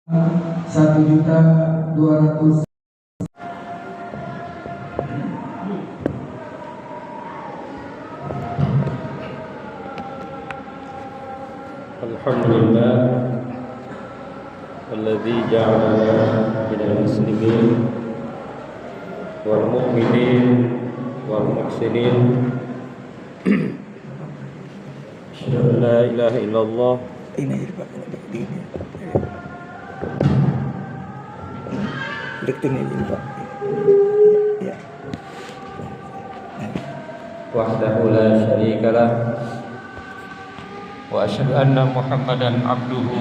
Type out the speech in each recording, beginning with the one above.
1.200.000. Alhamdulillah alladzi ja'alana minal muslimin wal mu'minin wal muhsinin. Asyhadu an la ilaha illallah wahdahu la syarika lah wa asyhadu anna Muhammadan abduhu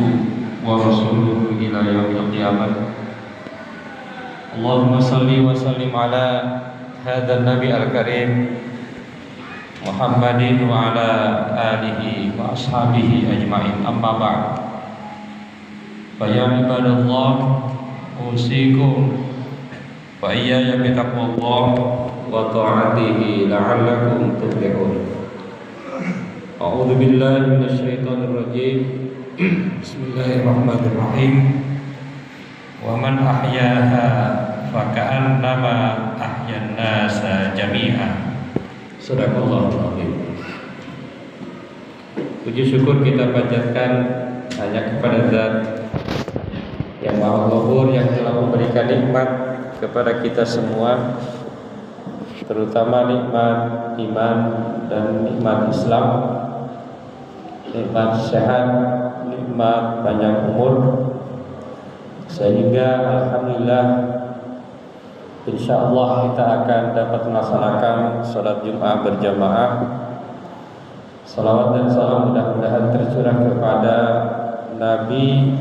wa rasuluhu ila yaumil qiyamah. Allahumma salli wa sallim ala hadzal nabi al-karim Muhammadin wa ala alihi wa ashabihi ajma'in, amma ba'd. Fa ya ibadallah, usikum wa iyaya bitaqwallah wa ta'atihi la'allakum tuflihun. A'udzu billahi minasyaitonir rajim. Bismillahirrahmanirrahim. Wa man ahyaha faka'annama ahyan nasa jami'a. Sadaqallahul azim. Puji syukur kita panjatkan hanya kepada Zat yang Maha Ghafur, yang telah memberikan nikmat kepada kita semua, terutama nikmat iman dan nikmat Islam, nikmat sehat, nikmat panjang umur, sehingga alhamdulillah insyaallah kita akan dapat melaksanakan salat Jumat berjamaah. Salawat dan salam mudah-mudahan tercurah kepada Nabi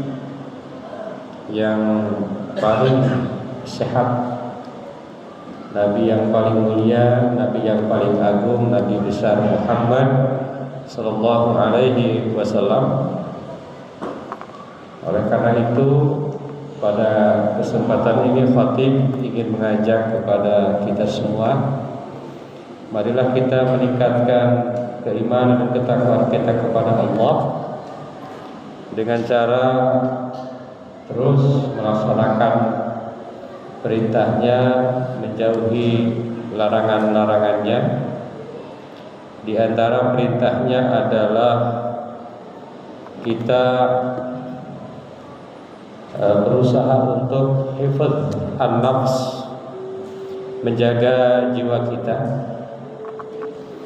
yang paling sehat, Nabi yang paling mulia, Nabi yang paling agung, Nabi besar Muhammad sallallahu alaihi wasallam. Oleh karena itu, pada kesempatan ini khatib ingin mengajak kepada kita semua, marilah kita meningkatkan keimanan dan ketakwaan kita kepada Allah dengan cara terus melaksanakan perintahnya, menjauhi larangan-larangannya. Di antara perintahnya adalah kita berusaha untuk hifdz an-nafs, menjaga jiwa kita.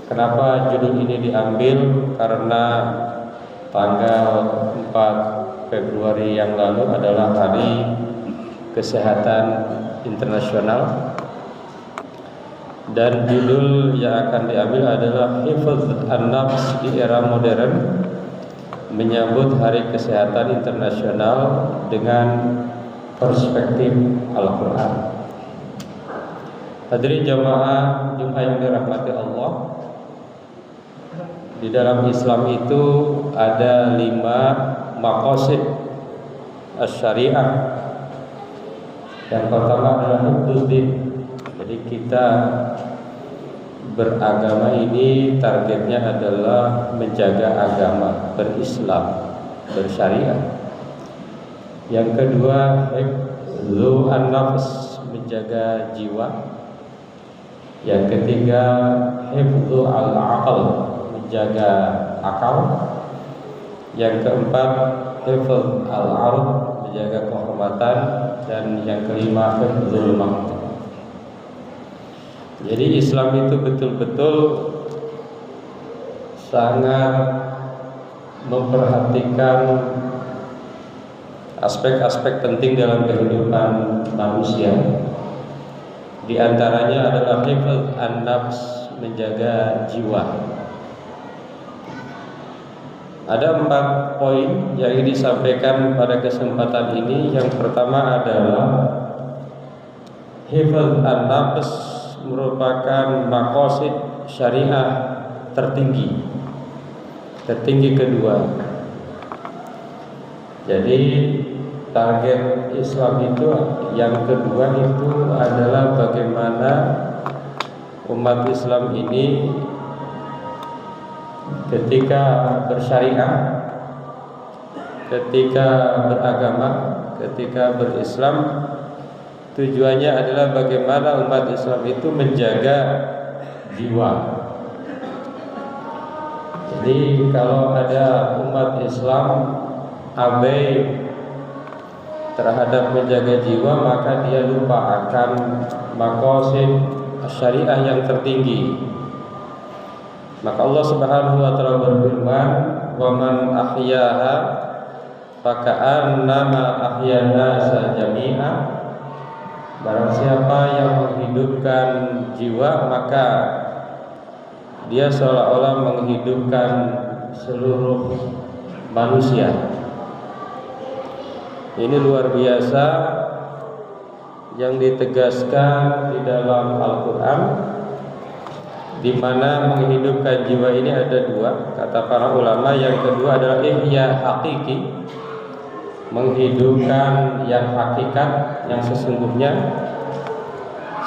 Kenapa judul ini diambil? Karena tanggal 4 Februari yang lalu adalah Hari Kesehatan Internasional, dan judul yang akan diambil adalah hifdz an-nafs di era modern, menyambut Hari Kesehatan Internasional dengan perspektif Al-Quran. Hadirin jamaah Jumat yang dirahmati Allah, di dalam Islam itu ada 5 maqasid asy-syariah. Yang pertama adalah hifdzuddin. Jadi kita beragama ini targetnya adalah menjaga agama, berislam, bersyariah. Yang kedua, hifdzu an-nafs, menjaga jiwa. Yang ketiga, hifdzu al-aql, menjaga akal. Yang keempat, hifdz al-'ard, menjaga kehormatan. Dan yang kelima, hifdzul maqt. Jadi Islam itu betul-betul sangat memperhatikan aspek-aspek penting dalam kehidupan manusia. Di antaranya adalah hifdz an-nafs, menjaga jiwa. Ada 4 poin yang disampaikan pada kesempatan ini. Yang pertama adalah hifdz an-nafs merupakan maqasid syariah tertinggi kedua. Jadi target Islam itu yang kedua itu adalah bagaimana umat Islam ini ketika bersyariah, ketika beragama, ketika berislam tujuannya adalah bagaimana umat Islam itu menjaga jiwa. Jadi kalau ada umat Islam abai terhadap menjaga jiwa, maka dia lupa akan maqasid syariah yang tertinggi. Maka Allah Subhanahu wa taala berfirman, "Wa man ahyaha faka'annama ahyan nasa jami'a." Barang siapa yang menghidupkan jiwa, maka dia seolah-olah menghidupkan seluruh manusia. Ini luar biasa yang ditegaskan di dalam Al-Quran, di mana menghidupkan jiwa ini ada dua, kata para ulama. Yang kedua adalah ihya hakiki, menghidupkan yang hakikat, yang sesungguhnya,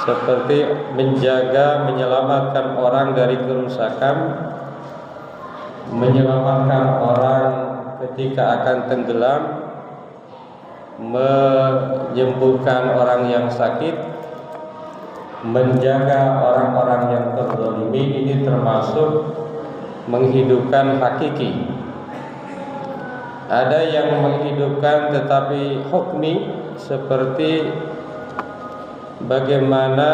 seperti menjaga, menyelamatkan orang dari kerusakan, menyelamatkan orang ketika akan tenggelam, menyembuhkan orang yang sakit, menjaga orang-orang yang terzalimi. Ini termasuk menghidupkan hakiki. Ada yang menghidupkan tetapi hukmi, seperti bagaimana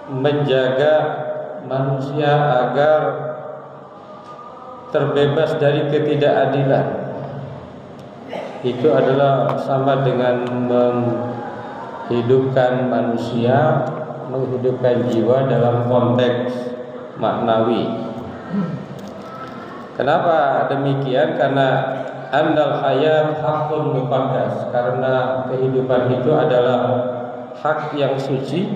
menjaga manusia agar terbebas dari ketidakadilan. Itu adalah sama dengan menghidupkan manusia, menghidupkan jiwa dalam konteks maknawi. Kenapa demikian? Karena andal hayat hakun muqaddas, karena kehidupan itu adalah hak yang suci.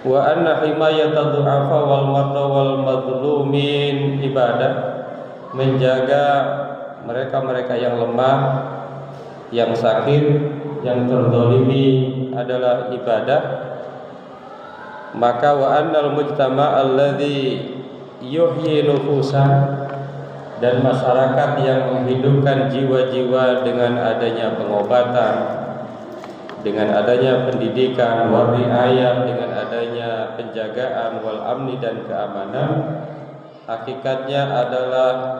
Wa anna himayata du'afa wal marda wal madlumin ibadah, menjaga mereka-mereka yang lemah, yang sakit, yang terzalimi adalah ibadah. Maka wa annal mujtama' alladzi yuhyi nufusan, dan masyarakat yang menghidupkan jiwa-jiwa dengan adanya pengobatan, dengan adanya pendidikan, wal riayah, dengan adanya penjagaan, wal amni, dan keamanan, hakikatnya adalah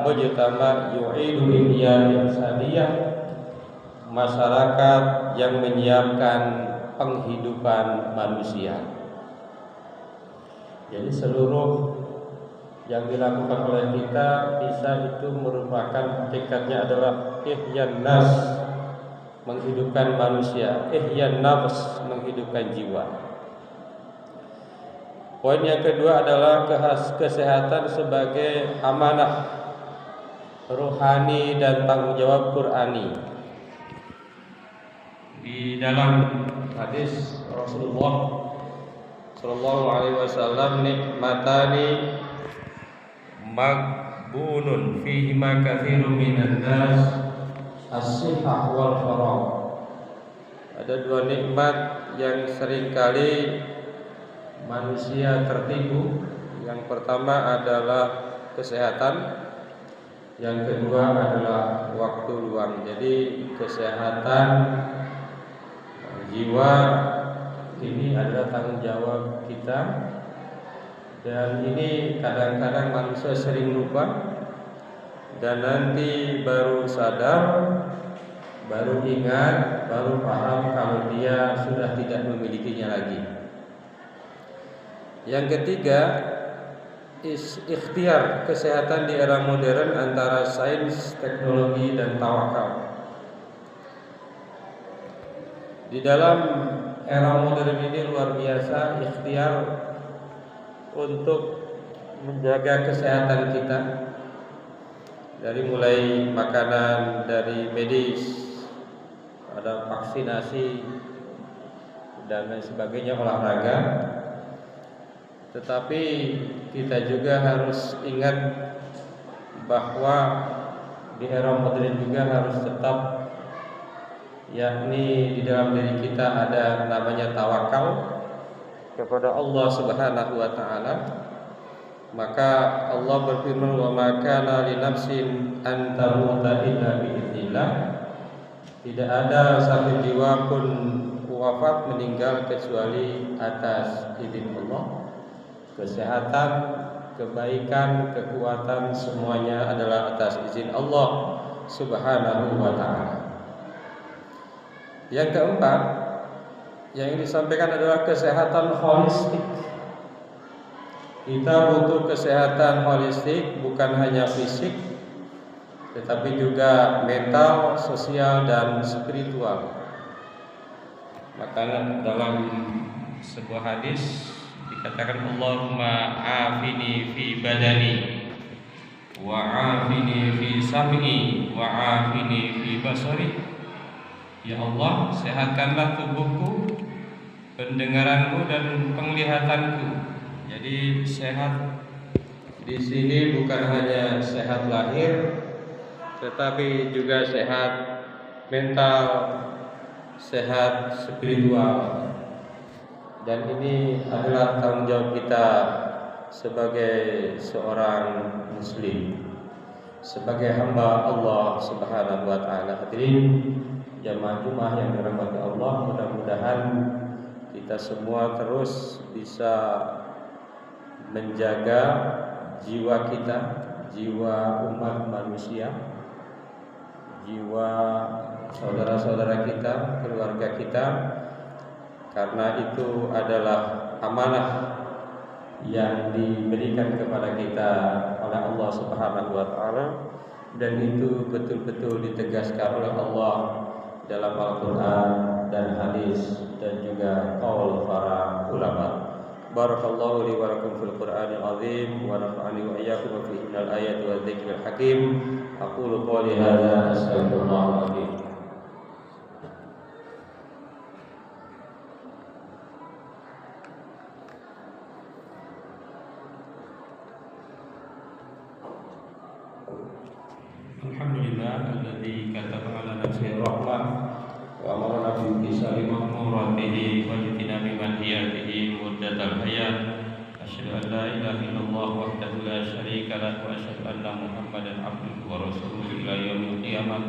mujtama yu'idu ihya insaniyah, masyarakat yang menyiapkan penghidupan manusia. Jadi seluruh yang dilakukan oleh kita bisa itu merupakan hakikatnya adalah ihyan nas, menghidupkan manusia, ihyan nafs, menghidupkan jiwa. Poin yang kedua adalah kesehatan sebagai amanah rohani dan tanggung jawab Qur'ani. Di dalam hadis Rasulullah sallallahu alaihi wasallam, nikmatani magbunun fihi ma katsirun minan nas as-sihah wal faragh. Ada dua nikmat yang seringkali manusia tertipu. Yang pertama adalah kesehatan, yang kedua adalah waktu luang. Jadi kesehatan jiwa ini adalah tanggung jawab kita, dan ini kadang-kadang manusia sering lupa, dan nanti baru sadar, baru ingat, baru paham kalau dia sudah tidak memilikinya lagi. Yang ketiga, ikhtiar kesehatan di era modern antara sains, teknologi, dan tawakal. Di dalam era modern ini luar biasa ikhtiar untuk menjaga kesehatan kita, dari mulai makanan, dari medis, ada vaksinasi dan lain sebagainya, olahraga. Tetapi kita juga harus ingat bahwa di era modern juga harus tetap, yakni di dalam diri kita ada namanya tawakal kepada Allah Subhanahu wa taala. Maka Allah berfirman, wa ma kana li nafsin an tamuta illa bi idznillah. Tidak ada satu jiwa pun wafat meninggal kecuali atas izin Allah. Kesehatan, kebaikan, kekuatan semuanya adalah atas izin Allah Subhanahu wa ta'ala. Yang keempat yang disampaikan adalah kesehatan holistik. Kita butuh kesehatan holistik, bukan hanya fisik, tetapi juga mental, sosial, dan spiritual. Maka dalam sebuah hadis dikatakan, Allahumma afini fi badani, wa afini fi sam'i, wa afini fi basari. Ya Allah, sehatkanlah tubuhku, pendengaranku, dan penglihatanku. Jadi sehat di sini bukan hanya sehat lahir, tetapi juga sehat mental, sehat spiritual. Dan ini adalah tanggung jawab kita sebagai seorang muslim, sebagai hamba Allah Subhanahu wa ta'ala. Hadirin jamaah Jumat yang dirahmati Allah, mudah-mudahan kita semua terus bisa menjaga jiwa kita, jiwa umat manusia, jiwa saudara-saudara kita, keluarga kita, karena itu adalah amanah yang diberikan kepada kita oleh Allah Subhanahu wa ta'ala, dan itu betul-betul ditegaskan oleh Allah dalam Al-Quran dan hadis dan juga qaul para ulama. Barakallahu li wa lakum fil Qur'anil azim wa nafa'ani wa iyyakum fihi minal ayati wa dzikril hakim. Aqulu qouli hadza astaghfirullahal azim. Alhamdulillah alladzi kataba ala nafsihi rahmah wa amara bi tisali ma'muratihi wa jitinabi manhiyatihi muddatal hayat. Asyhadu an la ilaha illallah wahdahu la syarika lahu wa asyhadu anna Muhammadan abduhu wa rasuluhu ila yaumil qiyamah.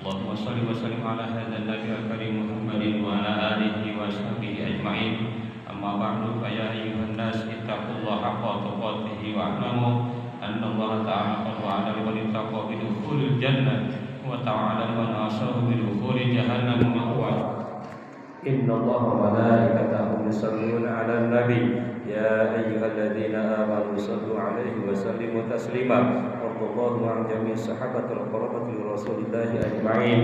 Allahumma shalli wa sallim ala hadzal nabiyil karim Muhammadin wa ala alihi wa sahbihi ajma'in. Amma ba'du, fa ya ayyuhan nas ittaqullaha haqqa tuqatih wa a'lamu anna Allah ta'ala qad wa'ada liman ittaqa bi dukhulil jannah wa ta'ala man asahu bi dukhuli jahannam ma'wa. Inna Allah wa malaikatahu yusalluna 'alan nabi ya ayyuhalladzina amanu sallu 'alaihi wa sallimu taslima. Radhiyallahu 'an jami'is sahabatil qurrati rasulillahi ajma'in.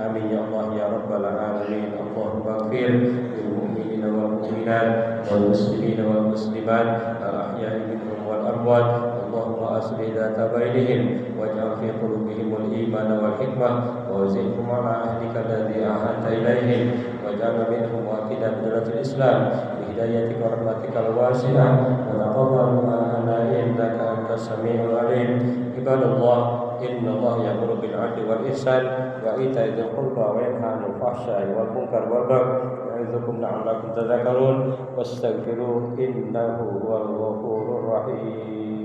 Amin ya Allah ya rabbal alamin. Allahumma ighfir lil mu'minina wal mu'minat wal muslimina wal muslimat al ahya'i minhum wal amwat. Allahumma aslih dhata bainihim waj'al fi qulubihim al iman wal hikmah wa zidhum ala ahdika alladhi ahadta ilaihim waj'al minhum waqidah bidratil islam bihidayatika wa rahmatikal wasi'ah wa taqabbal ma'ana innaka antas samiul alim. Ibadallah, inna Allah ya'muru bil 'adli wal ihsan wa ita'i dzil qurba wa yanha 'anil fahsya'i wal munkar wal baghi ya'izukum la'allakum tadhakkarun wastaghfiruhu innahu huwal ghafurur rahim.